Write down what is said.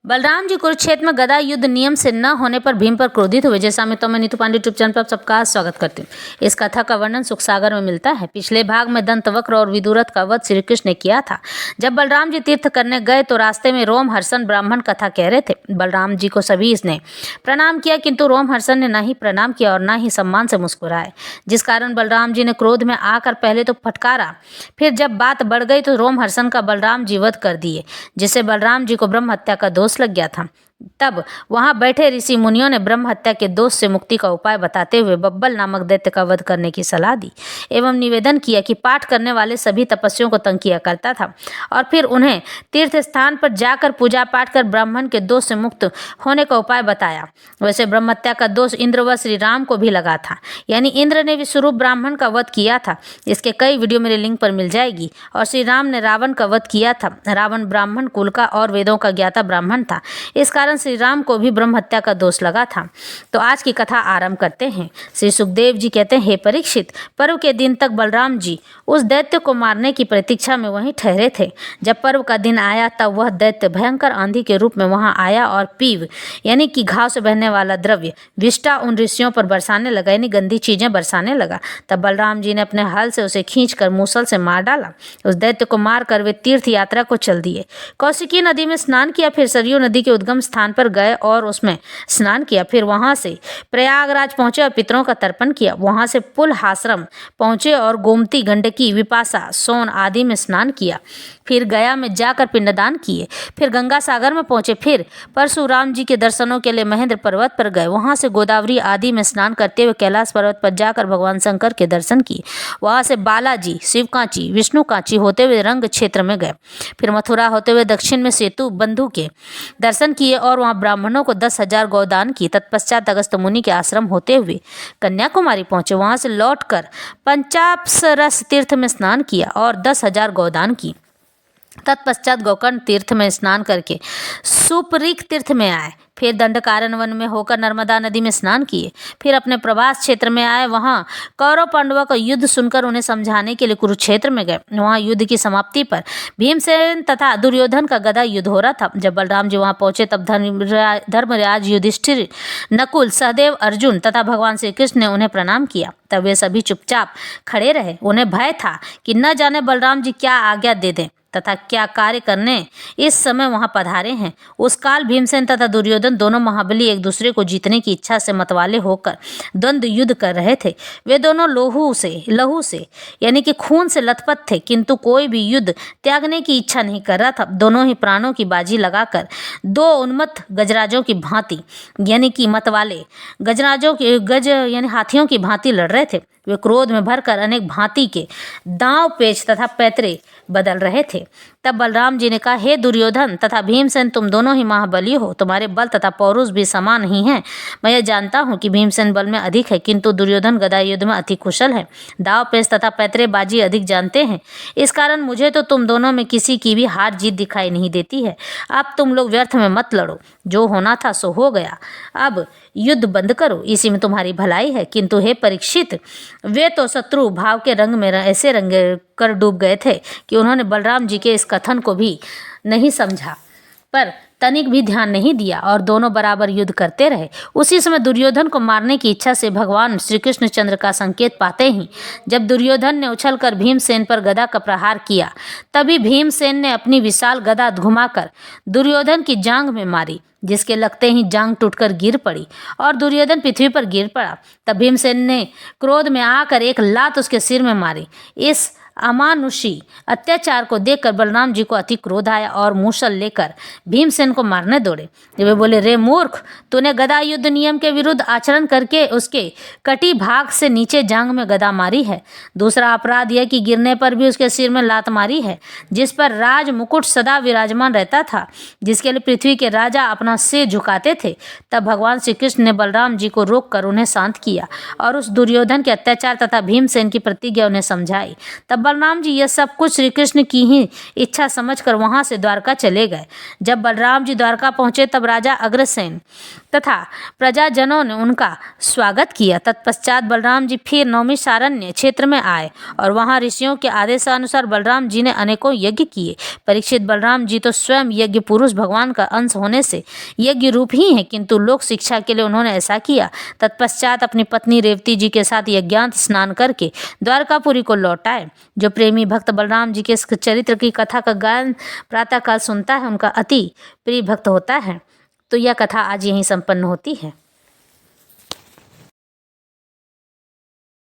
बलराम जी कुरुक्षेत्र में गदा युद्ध नियम से न होने पर भीम पर क्रोधित हुए। जैसा मैं नीतू पांडे यूट्यूब चैनल पर आप सबका स्वागत करती हूँ। इस कथा का वर्णन सुख सागर में मिलता है। पिछले भाग में दंतवक्र और विदुरथ का वध श्री कृष्ण ने किया था। जब बलराम जी तीर्थ करने गए तो रास्ते में रोमहर्षण ब्राह्मण कथा कह रहे थे। बलराम जी को सभी इसने प्रणाम किया, किंतु रोमहर्षण ने न ही प्रणाम किया और न ही सम्मान से मुस्कुराए, जिस कारण बलराम जी ने क्रोध में आकर पहले तो फटकारा, फिर जब बात बढ़ गई तो रोमहर्षण का बलराम जी वध कर दिए, जिससे बलराम जी को ब्रह्म हत्या का दोष लग गया था। तब वहां बैठे ऋषि मुनियों ने ब्रह्म हत्या के दोष से मुक्ति का उपाय बताते हुए बब्बल नामक दैत्य का वध करने की सलाह दी एवं निवेदन किया कि पाठ करने वाले सभी तपस्वियों को तंग किया करता था और फिर उन्हें तीर्थ स्थान पर जाकर पूजा पाठ कर ब्राह्मण के दोष से मुक्त होने का उपाय बताया। वैसे ब्रह्म हत्या का दोष इंद्र व श्री राम को भी लगा था, यानी इंद्र ने विश्वरूप ब्राह्मण का वध किया था। इसके कई वीडियो मेरे लिंक पर मिल जाएगी। और श्री राम ने रावण का वध किया था। रावण ब्राह्मण कुल का और वेदों का ज्ञाता ब्राह्मण था, इस कारण श्री राम को भी ब्रह्म हत्या का दोष लगा था। तो आज की कथा आरंभ करते हैं। श्री सुखदेव जी कहते हैं, हे परीक्षित, पर्व के दिन तक बलराम जी उस दैत्य को मारने की प्रतीक्षा में वहीं ठहरे थे। जब पर्व का दिन आया तब वह दैत्य भयंकर आंधी के रूप में वहां आया और पीव यानी कि घाव से बहने वाला द्रव्य विष्टा उन ऋषियों पर बरसाने लगा, यानी गंदी चीजें बरसाने लगा। तब बलराम जी ने अपने हल से उसे खींचकर मूसल से मार डाला। उस दैत्य को मारकर वे तीर्थ यात्रा को चल दिए। कौशिकी नदी में स्नान किया, फिर सरयू नदी के उद्गम स्थान पर गए और उसमें स्नान किया। फिर वहां से प्रयागराज पहुंचे और पितरों का तर्पण किया। वहां से पुलहाश्रम पहुंचे और गोमती, गंडकी, विपाशा, सोन आदि में स्नान किया। फिर गया में जाकर पिंडदान किए। फिर गंगा सागर में पहुंचे। फिर परशुराम जी के दर्शनों के लिए महेंद्र पर्वत पर गए। वहां से गोदावरी आदि में स्नान करते हुए कैलाश पर्वत पर जाकर भगवान शंकर के दर्शन किए। वहां से बालाजी, शिवकांची, विष्णुकांची होते हुए रंग क्षेत्र में गए। फिर मथुरा होते हुए दक्षिण में सेतु बंधु के दर्शन किए और वहां ब्राह्मणों को 10,000 गौदान की। तत्पश्चात अगस्त मुनि के आश्रम होते हुए कन्याकुमारी पहुंचे। वहां से लौटकर पंचाप्सरस तीर्थ में स्नान किया और 10,000 गौदान की। तत्पश्चात गोकर्ण तीर्थ में स्नान करके सुपरीक तीर्थ में आए। फिर दंडकारण्य वन में होकर नर्मदा नदी में स्नान किए। फिर अपने प्रवास क्षेत्र में आए। वहां कौरव पांडवों का युद्ध सुनकर उन्हें समझाने के लिए कुरुक्षेत्र में गए। वहां युद्ध की समाप्ति पर भीमसेन तथा दुर्योधन का गदा युद्ध हो रहा था। जब बलराम जी वहां पहुंचे तब धर्मराज, युधिष्ठिर, नकुल, सहदेव, अर्जुन तथा भगवान श्री कृष्ण ने उन्हें प्रणाम किया। तब वे सभी चुपचाप खड़े रहे। उन्हें भय था कि न जाने बलराम जी क्या आज्ञा दे दें तथा क्या कार्य करने इस समय वहां पधारे हैं। उस काल भीमसेन तथा दुर्योधन दोनों महाबली एक दूसरे को जीतने की इच्छा से मतवाले होकर द्वंद्व युद्ध कर रहे थे। वे दोनों लहू से यानी कि खून से लथपथ थे, किंतु कोई भी युद्ध त्यागने की इच्छा नहीं कर रहा था। दोनों ही प्राणों की बाजी लगाकर दो उन्मत्त गजराजों की भांति यानी कि मतवाले गज यानी हाथियों की भांति लड़ रहे थे। वे क्रोध में भरकर अनेक भांति के दांव पेच तथा पैतरे बदल रहे थे। तब बलराम जी ने कहा, हे दुर्योधन तथा भीमसेन, तुम दोनों ही महाबली हो। तुम्हारे बल तथा पौरुष भी समान ही हैं। मैं यह जानता हूँ कि भीमसेन बल में अधिक है, किंतु दुर्योधन गदा युद्ध में अति कुशल है, दाव पेच तथा पैतरेबाजी अधिक जानते हैं। इस कारण मुझे तो तुम दोनों में किसी की भी हार जीत दिखाई नहीं देती है। अब तुम लोग व्यर्थ में मत लड़ो। जो होना था सो हो गया। अब युद्ध बंद करो, इसी में तुम्हारी भलाई है। किंतु हे परीक्षित, वे तो शत्रु भाव के रंग में ऐसे रंग कर डूब गए थे कि उन्होंने बलराम जी के इस कथन को भी नहीं समझा, पर तनिक भी ध्यान नहीं दिया और दोनों बराबर युद्ध करते रहे। उसी समय दुर्योधन को मारने की इच्छा से भगवान श्री कृष्णचंद्र का संकेत पाते ही जब दुर्योधन ने उछलकर भीमसेन पर गदा का प्रहार किया, तभी भीमसेन ने अपनी विशाल गदा घुमाकर दुर्योधन की जांघ में मारी, जिसके लगते ही जांघ टूटकर गिर पड़ी और दुर्योधन पृथ्वी पर गिर पड़ा। तब भीमसेन ने क्रोध में आकर एक लात उसके सिर में मारी। इस अमानुषी अत्याचार को देखकर बलराम जी को अति क्रोध आया और मूसल लेकर भीमसेन को मारने दौड़े। वे बोले, रे मूर्ख, तूने गदा युद्ध नियम के विरुद्ध आचरण करके उसके कटी भाग से नीचे जांघ में गदा मारी है। दूसरा अपराध यह कि गिरने पर भी उसके सिर में लात मारी है, जिस पर राज मुकुट सदा विराजमान रहता था, जिसके लिए पृथ्वी के राजा अपना सिर झुकाते थे। तब भगवान श्री कृष्ण ने बलराम जी को रोककर उन्हें शांत किया और उस दुर्योधन के अत्याचार तथा भीमसेन की प्रतिज्ञा उन्हें समझाई। तब बलराम जी यह सब कुछ श्री कृष्ण की ही इच्छा समझकर वहां से द्वारका चले गए। जब बलराम जी द्वारका पहुंचे तब राजा अग्रसेन तथा प्रजाजनों ने उनका स्वागत किया। तत्पश्चात बलराम जी फिर नौमिषारण्य क्षेत्र में आए और वहां ऋषियों के आदेशानुसार बलराम जी ने अनेकों यज्ञ किए। परीक्षित, बलराम जी तो स्वयं यज्ञ पुरुष भगवान का अंश होने से यज्ञ रूप ही हैं, किंतु लोक शिक्षा के लिए उन्होंने ऐसा किया। तत्पश्चात अपनी पत्नी रेवती जी के साथ यज्ञांत स्नान करके द्वारकापुरी को लौट आए। जो प्रेमी भक्त बलराम जी के इस चरित्र की कथा का गायन प्रातःकाल सुनता है, उनका अति प्रिय भक्त होता है। तो यह कथा आज यहीं संपन्न होती है।